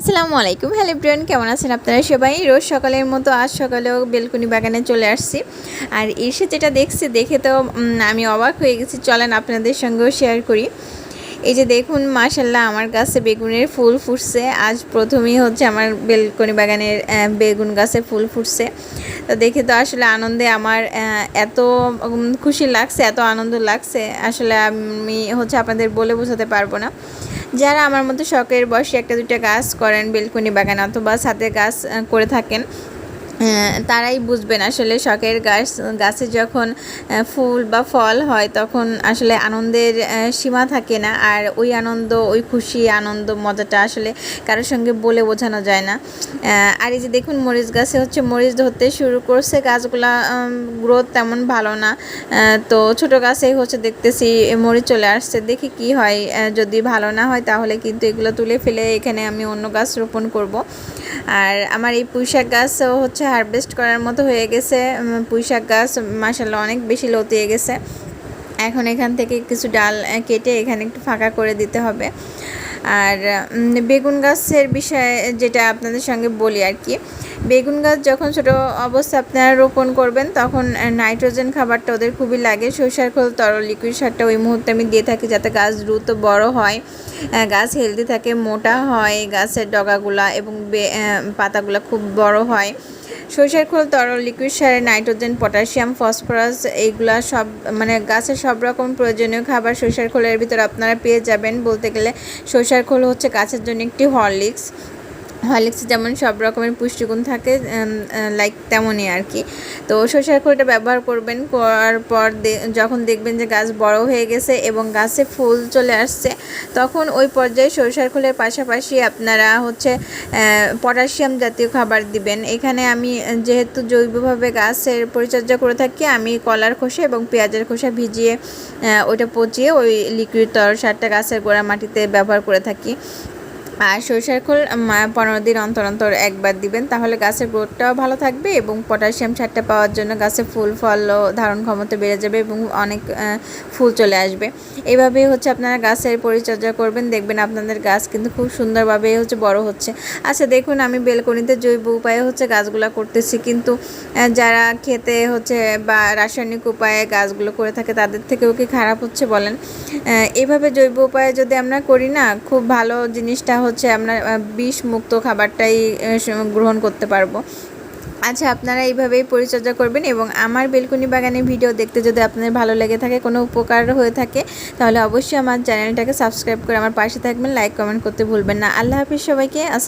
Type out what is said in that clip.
আসসালামু আলাইকুম। Hello everyone, কেমন আছেন আপনারা সবাই? রোজ সকালের মতো আজ সকালেও বেলকুনি বাগানে চলে আসছি। আর এসে যেটা দেখছি দেখে তো আমি অবাক হয়ে গেছি। চলেন আপনাদের সঙ্গেও শেয়ার করি। এই যে দেখুন, মাশাল্লাহ আমার গাছে বেগুনের ফুল ফুটছে। আজ প্রথমেই হচ্ছে আমার বেলকনি বাগানের বেগুন গাছে ফুল ফুটছে। তো দেখে তো আসলে আনন্দে আমার এত খুশি লাগছে, এত আনন্দ লাগছে, আসলে আমি হচ্ছে আপনাদের বলে বোঝাতে পারবো না। যারা আমার মতো শখের বসে একটা দুইটা গাছ করেন বেলকনি বাগান অথবা ছাদে গাছ করে থাকেন, তারাই বুঝবেন আসলে শখের গাছে যখন ফুল বা ফল হয় তখন আসলে আনন্দের সীমা থাকে না। আর ওই আনন্দ, ওই খুশি আনন্দ মজাটা আসলে কারোর সঙ্গে বলে বোঝানো যায় না। আর এই যে দেখুন, মরিচ গাছে হচ্ছে মরিচ ধরতে শুরু করছে। গাছগুলা গ্রোথ তেমন ভালো না, তো ছোট গাছেই হচ্ছে দেখতেছি মরিচ চলে আসছে। দেখি কি হয়, যদি ভালো না হয় তাহলে কিন্তু এগুলো তুলে ফেলে এখানে আমি অন্য গাছ রোপণ করব। আর আমার এই পুঁইশাক গাছও হচ্ছে হারভেস্ট করার মতো হয়ে গেছে। পুঁইশাক গাছ মাশাআল্লাহ অনেক বেশি লতিয়ে গেছে। এখন এখান থেকে কিছু ডাল কেটে এখানে একটু ফাঁকা করে দিতে হবে। আর বেগুন গাছের বিষয়ে যেটা আপনাদের সঙ্গে বলি আর কি, বেগুন গাছ যখন ছোটো অবস্থা আপনারা রোপণ করবেন তখন নাইট্রোজেন খাবারটা ওদের খুবই লাগে। সরিষার খোল, তরল লিকুইড সারটা ওই মুহূর্তে আমি দিয়ে থাকি যাতে গাছ দ্রুত বড় হয়, গাছ হেলদি থাকে, মোটা হয় গাছের ডগাগুলা এবং পাতাগুলা খুব বড় হয়। সরিষার খোল, তরল লিকুইড সারে নাইট্রোজেন, পটাশিয়াম, ফসফরাস এইগুলা সব মানে গাছের সব রকম প্রয়োজনীয় খাবার সরিষার খোলের ভিতরে আপনারা পেয়ে যাবেন। বলতে গেলে সরিষার খোল হচ্ছে গাছের জন্য একটি হরলিক্স যেমন সব রকমের পুষ্টিগুণ থাকে, লাইক তেমনই আর কি। তো সরিষার খোলটা ব্যবহার করবেন, করার পর যখন দেখবেন যে গাছ বড় হয়ে গেছে এবং গাছে ফুল চলে আসছে, তখন ওই পর্যায়ে সরিষার খোলের পাশাপাশি আপনারা হচ্ছে পটাশিয়াম জাতীয় খাবার দিবেন। এখানে আমি যেহেতু জৈবভাবে গাছের পরিচর্যা করে থাকি, আমি কলার খোসা এবং পেঁয়াজের খোসা ভিজিয়ে ওইটা পচিয়ে ওই লিকুইড তরল সারটা গাছের গোড়া মাটিতে ব্যবহার করে থাকি। আর সরিষার খোল 15 দিন অন্তর অন্তর একবার দিবেন, তাহলে গাছের গ্রোথটাও ভালো থাকবে এবং পটাশিয়াম সারটা পাওয়ার জন্য গাছে ফুল ফলও ধারণ ক্ষমতা বেড়ে যাবে এবং অনেক ফুল চলে আসবে। এইভাবেই হচ্ছে আপনারা গাছের পরিচর্যা করবেন, দেখবেন আপনাদের গাছ কিন্তু খুব সুন্দরভাবে হচ্ছে বড় হচ্ছে। আচ্ছা দেখুন, আমি বেলকনিতে জৈব উপায়ে হচ্ছে গাছগুলো করতেছি, কিন্তু যারা খেতে হচ্ছে বা রাসায়নিক উপায়ে গাছগুলো করে থাকে তাদের থেকেও কি খারাপ হচ্ছে বলেন? এইভাবে জৈব উপায়ে যদি আমরা করি না, খুব ভালো জিনিসটা হচ্ছে আমরা বিষ মুক্ত খাবারটাই গ্রহণ করতে পারবো। আচ্ছা, আপনারা এইভাবেই পরিচর্যা করবেন এবং আমার বেলকনি বাগানের ভিডিও দেখতে যদি আপনাদের ভালো লেগে থাকে, কোনো উপকার হয়ে থাকে, তাহলে অবশ্যই আমার চ্যানেলটাকে সাবস্ক্রাইব করে আমার পাশে থাকবেন, লাইক কমেন্ট করতে ভুলবেন না। আল্লাহ হাফিজ সবাইকে।